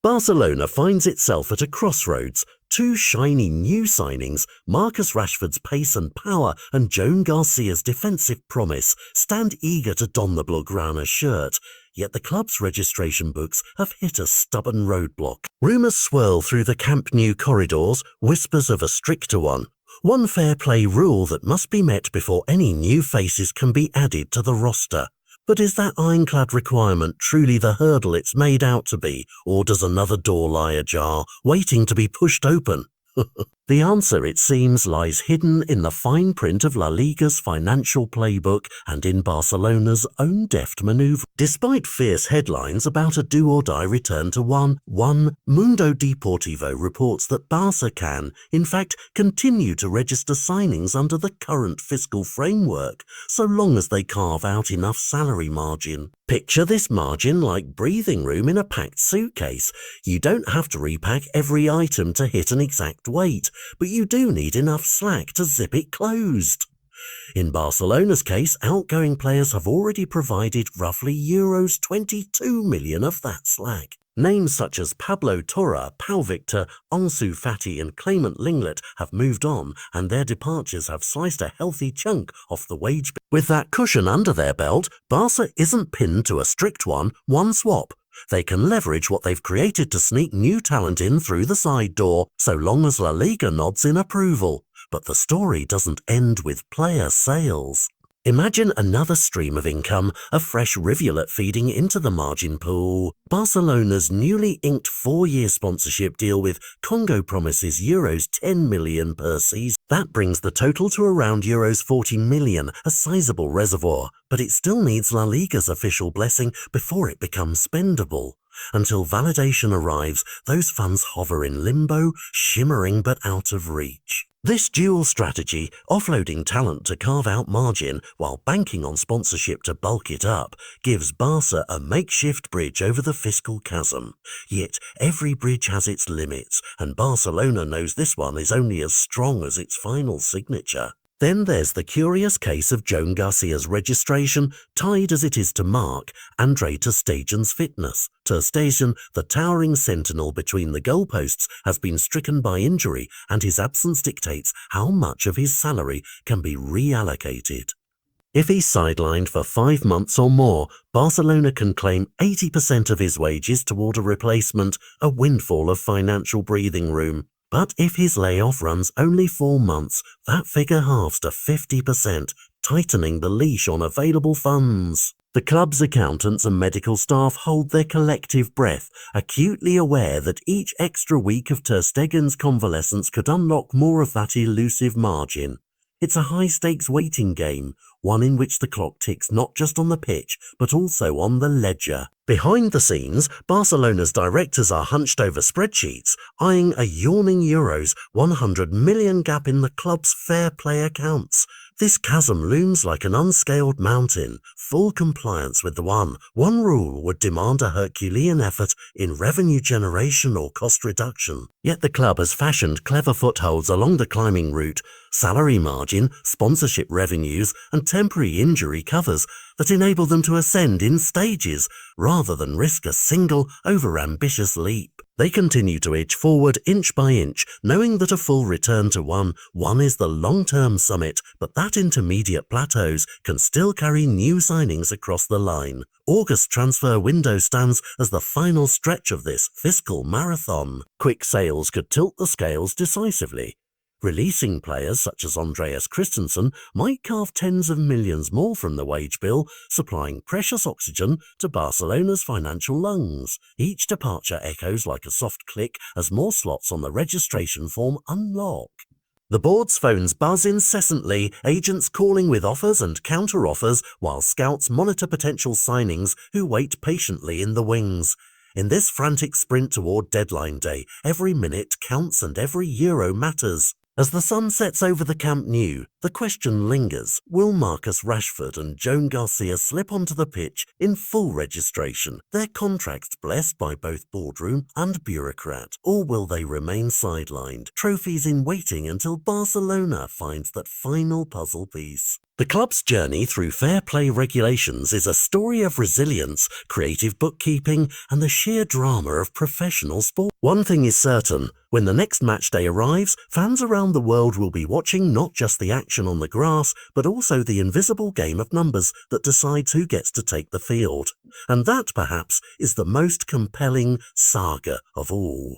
Barcelona finds itself at a crossroads. Two shiny new signings, Marcus Rashford's pace and power and Joan Garcia's defensive promise, stand eager to don the Blaugrana shirt. Yet the club's registration books have hit a stubborn roadblock. Rumours swirl through the Camp Nou corridors, whispers of a stricter one. One fair play rule that must be met before any new faces can be added to the roster. But is that ironclad requirement truly the hurdle it's made out to be, or does another door lie ajar, waiting to be pushed open? The answer, it seems, lies hidden in the fine print of La Liga's financial playbook and in Barcelona's own deft manoeuvre. Despite fierce headlines about a do-or-die return to one, Mundo Deportivo reports that Barça can, in fact, continue to register signings under the current fiscal framework, so long as they carve out enough salary margin. Picture this margin like breathing room in a packed suitcase. You don't have to repack every item to hit an exact weight, but you do need enough slack to zip it closed. In Barcelona's case, outgoing players have already provided roughly Euros 22 million of that slack. Names such as Pablo Torre, Pau Victor, Ansu Fati and Clement Lenglet have moved on, and their departures have sliced a healthy chunk off the wage bill. With that cushion under their belt, Barca isn't pinned to a strict one swap. They can leverage what they've created to sneak new talent in through the side door, so long as La Liga nods in approval. But the story doesn't end with player sales. Imagine another stream of income, a fresh rivulet feeding into the margin pool. Barcelona's newly inked 4-year sponsorship deal with Congo promises Euros 10 million per season. That brings the total to around Euros 40 million, a sizable reservoir, but it still needs La Liga's official blessing before it becomes spendable. Until validation arrives, those funds hover in limbo, shimmering but out of reach. This dual strategy, offloading talent to carve out margin while banking on sponsorship to bulk it up, gives Barca a makeshift bridge over the fiscal chasm. Yet every bridge has its limits, and Barcelona knows this one is only as strong as its final signature. Then there's the curious case of Joan Garcia's registration, tied as it is to Marc, Andre ter Stegen's fitness. Ter Stegen, the towering sentinel between the goalposts, has been stricken by injury, and his absence dictates how much of his salary can be reallocated. If he's sidelined for 5 months or more, Barcelona can claim 80% of his wages toward a replacement, a windfall of financial breathing room. But if his layoff runs only 4 months, that figure halves to 50%, tightening the leash on available funds. The club's accountants and medical staff hold their collective breath, acutely aware that each extra week of ter Stegen's convalescence could unlock more of that elusive margin. It's a high-stakes waiting game, one in which the clock ticks not just on the pitch, but also on the ledger. Behind the scenes, Barcelona's directors are hunched over spreadsheets, eyeing a yawning Euros 100 million gap in the club's fair play accounts. This chasm looms like an unscaled mountain. Full compliance with the one rule would demand a Herculean effort in revenue generation or cost reduction. Yet the club has fashioned clever footholds along the climbing route, salary margin, sponsorship revenues, and temporary injury covers that enable them to ascend in stages rather than risk a single over-ambitious leap. They continue to edge forward inch by inch, knowing that a full return to one is the long-term summit, but that intermediate plateaus can still carry new signings across the line. August transfer window stands as the final stretch of this fiscal marathon. Quick sales could tilt the scales decisively. Releasing players such as Andreas Christensen might carve tens of millions more from the wage bill, supplying precious oxygen to Barcelona's financial lungs. Each departure echoes like a soft click as more slots on the registration form unlock. The board's phones buzz incessantly, agents calling with offers and counter-offers, while scouts monitor potential signings who wait patiently in the wings. In this frantic sprint toward deadline day, every minute counts and every euro matters. As the sun sets over the Camp Nou, the question lingers, will Marcus Rashford and Joan Garcia slip onto the pitch in full registration, their contracts blessed by both boardroom and bureaucrat, or will they remain sidelined, trophies in waiting until Barcelona finds that final puzzle piece? The club's journey through fair play regulations is a story of resilience, creative bookkeeping, and the sheer drama of professional sport. One thing is certain, when the next match day arrives, fans around the world will be watching not just the action on the grass, but also the invisible game of numbers that decides who gets to take the field. And that, perhaps, is the most compelling saga of all.